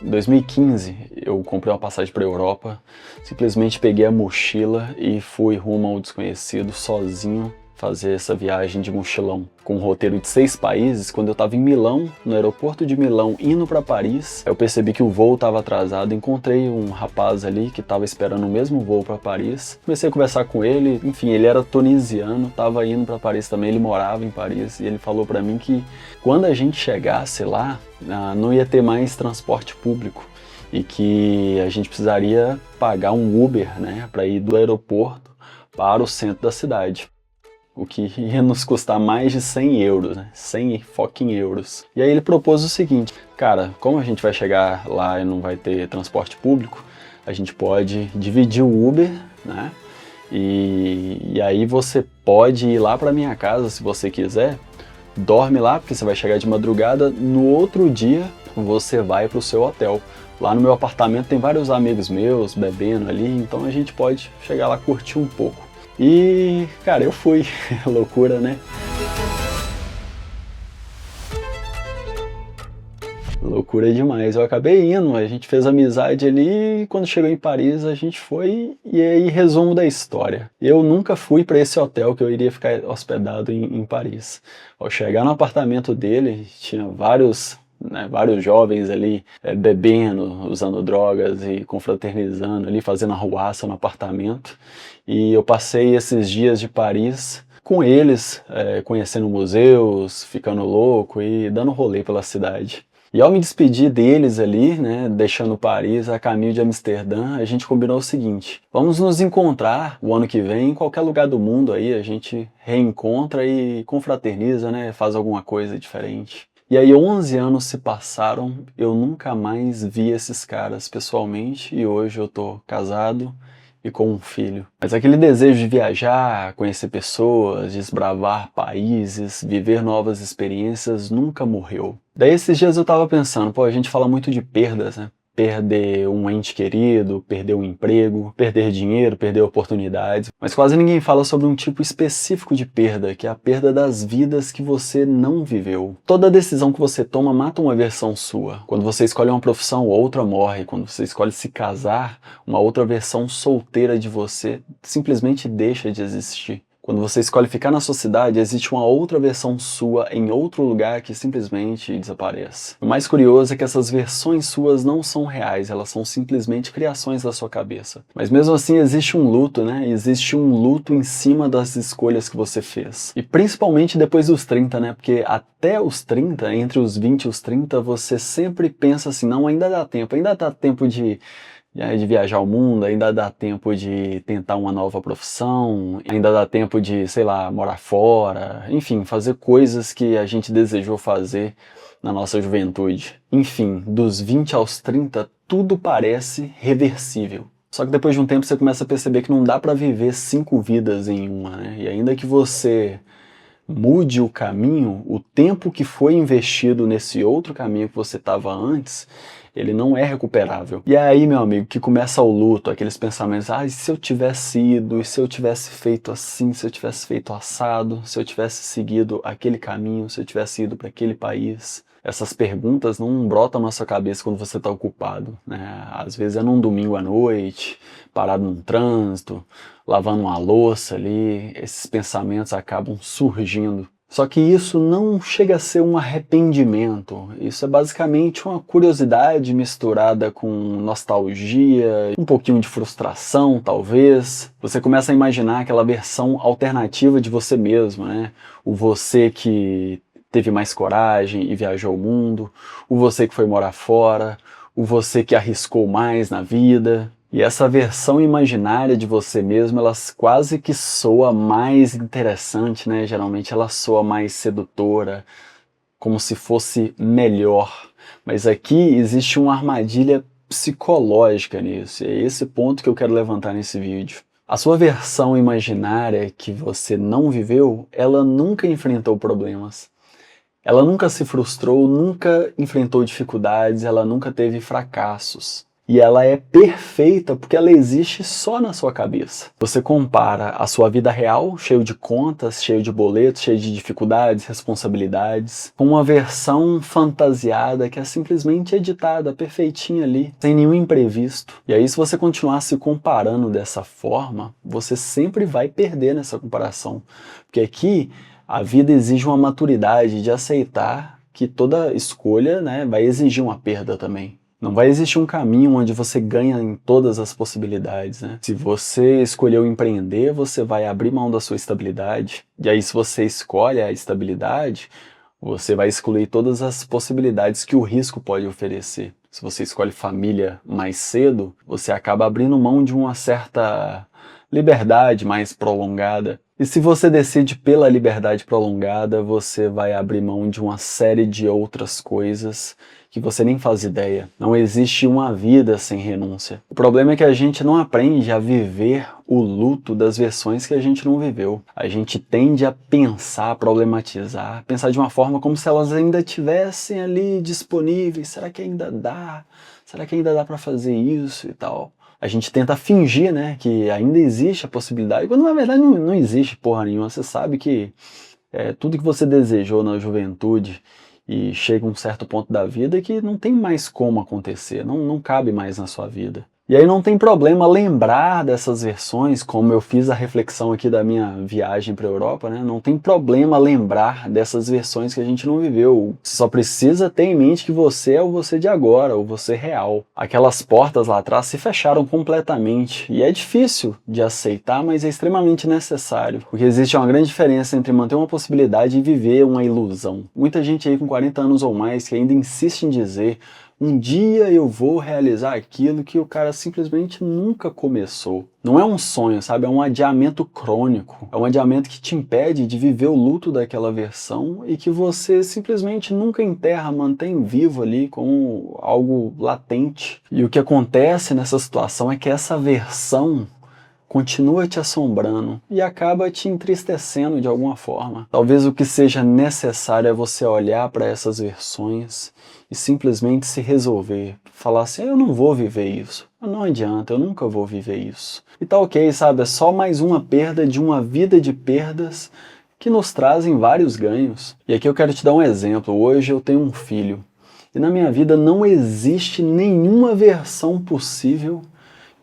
Em 2015, eu comprei uma passagem para a Europa, simplesmente peguei a mochila e fui rumo ao desconhecido sozinho fazer essa viagem de mochilão. Com um roteiro de 6 países, quando eu estava em Milão, no aeroporto de Milão, indo para Paris, eu percebi que o voo estava atrasado, encontrei um rapaz ali que estava esperando o mesmo voo para Paris, comecei a conversar com ele, enfim, ele era tunisiano, estava indo para Paris também, ele morava em Paris, e ele falou para mim que quando a gente chegasse lá, não ia ter mais transporte público e que a gente precisaria pagar um Uber, né, para ir do aeroporto para o centro da cidade. O que ia nos custar mais de 100 euros, né? 100 fucking euros. E aí ele propôs o seguinte, cara, como a gente vai chegar lá e não vai ter transporte público, a gente pode dividir o Uber, né? E aí você pode ir lá para minha casa se você quiser, dorme lá porque você vai chegar de madrugada, no outro dia você vai para o seu hotel. Lá no meu apartamento tem vários amigos meus bebendo ali, então a gente pode chegar lá curtir um pouco. E, cara, eu fui. Loucura, né? Loucura demais. Eu acabei indo, a gente fez amizade ali e quando chegou em Paris a gente foi. E aí, resumo da história. Eu nunca fui para esse hotel que eu iria ficar hospedado em Paris. Ao chegar no apartamento dele, tinha vários jovens ali bebendo, usando drogas e confraternizando ali, fazendo arruaça no apartamento. E eu passei esses dias de Paris com eles, conhecendo museus, ficando louco e dando rolê pela cidade. E ao me despedir deles ali, né, deixando Paris a caminho de Amsterdã, a gente combinou o seguinte: vamos nos encontrar o ano que vem em qualquer lugar do mundo aí, a gente reencontra e confraterniza, né, faz alguma coisa diferente. E aí 11 anos se passaram, eu nunca mais vi esses caras pessoalmente e hoje eu tô casado e com um filho. Mas aquele desejo de viajar, conhecer pessoas, desbravar países, viver novas experiências nunca morreu. Daí esses dias eu tava pensando, pô, a gente fala muito de perdas, né? Perder um ente querido, perder um emprego, perder dinheiro, perder oportunidades. Mas quase ninguém fala sobre um tipo específico de perda, que é a perda das vidas que você não viveu. Toda decisão que você toma mata uma versão sua. Quando você escolhe uma profissão, outra morre. Quando você escolhe se casar, uma outra versão solteira de você simplesmente deixa de existir. Quando você escolhe ficar na sociedade, existe uma outra versão sua em outro lugar que simplesmente desaparece. O mais curioso é que essas versões suas não são reais, elas são simplesmente criações da sua cabeça. Mas mesmo assim existe um luto, né? Existe um luto em cima das escolhas que você fez. E principalmente depois dos 30, né? Porque até os 30, entre os 20 e os 30, você sempre pensa assim, não, ainda dá tempo de viajar ao mundo, ainda dá tempo de tentar uma nova profissão, ainda dá tempo de, sei lá, morar fora, enfim, fazer coisas que a gente desejou fazer na nossa juventude. Enfim, dos 20 aos 30, tudo parece reversível. Só que depois de um tempo você começa a perceber que não dá pra viver 5 vidas em uma, né? E ainda que você mude o caminho, o tempo que foi investido nesse outro caminho que você estava antes, ele não é recuperável. E é aí, meu amigo, que começa o luto, aqueles pensamentos, e se eu tivesse ido, e se eu tivesse feito assim, se eu tivesse feito assado, se eu tivesse seguido aquele caminho, se eu tivesse ido para aquele país. Essas perguntas não brotam na sua cabeça quando você está ocupado, né? Às vezes é num domingo à noite, parado num trânsito, lavando uma louça ali, esses pensamentos acabam surgindo. Só que isso não chega a ser um arrependimento, isso é basicamente uma curiosidade misturada com nostalgia, um pouquinho de frustração talvez. Você começa a imaginar aquela versão alternativa de você mesmo, né? O você que teve mais coragem e viajou o mundo, o você que foi morar fora, o você que arriscou mais na vida. E essa versão imaginária de você mesmo, ela quase que soa mais interessante, né? Geralmente ela soa mais sedutora, como se fosse melhor. Mas aqui existe uma armadilha psicológica nisso, e é esse ponto que eu quero levantar nesse vídeo. A sua versão imaginária que você não viveu, ela nunca enfrentou problemas. Ela nunca se frustrou, nunca enfrentou dificuldades, ela nunca teve fracassos. E ela é perfeita porque ela existe só na sua cabeça. Você compara a sua vida real, cheio de contas, cheio de boletos, cheio de dificuldades, responsabilidades, com uma versão fantasiada que é simplesmente editada, perfeitinha ali, sem nenhum imprevisto. E aí, se você continuar se comparando dessa forma, você sempre vai perder nessa comparação. Porque aqui a vida exige uma maturidade de aceitar que toda escolha, né, vai exigir uma perda também. Não vai existir um caminho onde você ganha em todas as possibilidades, né? Se você escolheu empreender, você vai abrir mão da sua estabilidade. E aí, se você escolhe a estabilidade, você vai excluir todas as possibilidades que o risco pode oferecer. Se você escolhe família mais cedo, você acaba abrindo mão de uma certa liberdade mais prolongada. E se você decide pela liberdade prolongada, você vai abrir mão de uma série de outras coisas que você nem faz ideia. Não existe uma vida sem renúncia. O problema é que a gente não aprende a viver o luto das versões que a gente não viveu. A gente tende a pensar, problematizar, pensar de uma forma como se elas ainda estivessem ali disponíveis. Será que ainda dá? Será que ainda dá para fazer isso e tal? A gente tenta fingir, né, que ainda existe a possibilidade, quando na verdade não existe porra nenhuma. Você sabe que tudo que você desejou na juventude e chega a um certo ponto da vida que não tem mais como acontecer, não cabe mais na sua vida. E aí não tem problema lembrar dessas versões, como eu fiz a reflexão aqui da minha viagem para a Europa, né? Não tem problema lembrar dessas versões que a gente não viveu. Você só precisa ter em mente que você é o você de agora, o você real. Aquelas portas lá atrás se fecharam completamente. E é difícil de aceitar, mas é extremamente necessário. Porque existe uma grande diferença entre manter uma possibilidade e viver uma ilusão. Muita gente aí com 40 anos ou mais que ainda insiste em dizer: um dia eu vou realizar aquilo que o cara simplesmente nunca começou. Não é um sonho, sabe? É um adiamento crônico. É um adiamento que te impede de viver o luto daquela versão e que você simplesmente nunca enterra, mantém vivo ali como algo latente. E o que acontece nessa situação é que essa versão continua te assombrando e acaba te entristecendo de alguma forma. Talvez o que seja necessário é você olhar para essas versões e simplesmente se resolver. Falar assim: eu não vou viver isso. Não adianta, eu nunca vou viver isso. E tá ok, sabe? É só mais uma perda de uma vida de perdas que nos trazem vários ganhos. E aqui eu quero te dar um exemplo. Hoje eu tenho um filho. E na minha vida não existe nenhuma versão possível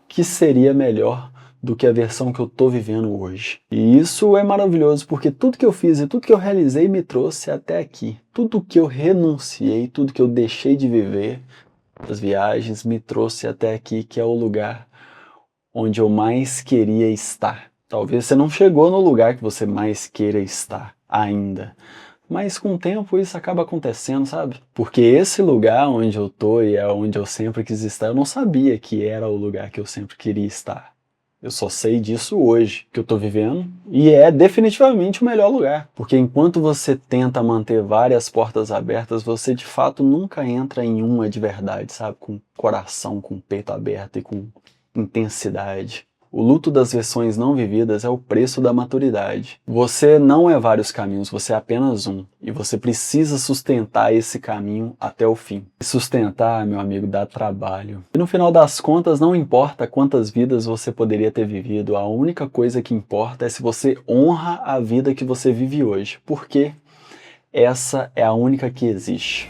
que seria melhor do que a versão que eu estou vivendo hoje. E isso é maravilhoso, porque tudo que eu fiz e tudo que eu realizei me trouxe até aqui. Tudo que eu renunciei, tudo que eu deixei de viver, as viagens, me trouxe até aqui, que é o lugar onde eu mais queria estar. Talvez você não chegou no lugar que você mais queira estar ainda, mas com o tempo isso acaba acontecendo, sabe? Porque esse lugar onde eu tô e é onde eu sempre quis estar, eu não sabia que era o lugar que eu sempre queria estar. Eu só sei disso hoje, que eu tô vivendo, e é definitivamente o melhor lugar. Porque enquanto você tenta manter várias portas abertas, você de fato nunca entra em uma de verdade, sabe? Com coração, com peito aberto e com intensidade. O luto das versões não vividas é o preço da maturidade. Você não é vários caminhos, você é apenas um. E você precisa sustentar esse caminho até o fim. E sustentar, meu amigo, dá trabalho. E no final das contas, não importa quantas vidas você poderia ter vivido, a única coisa que importa é se você honra a vida que você vive hoje. Porque essa é a única que existe.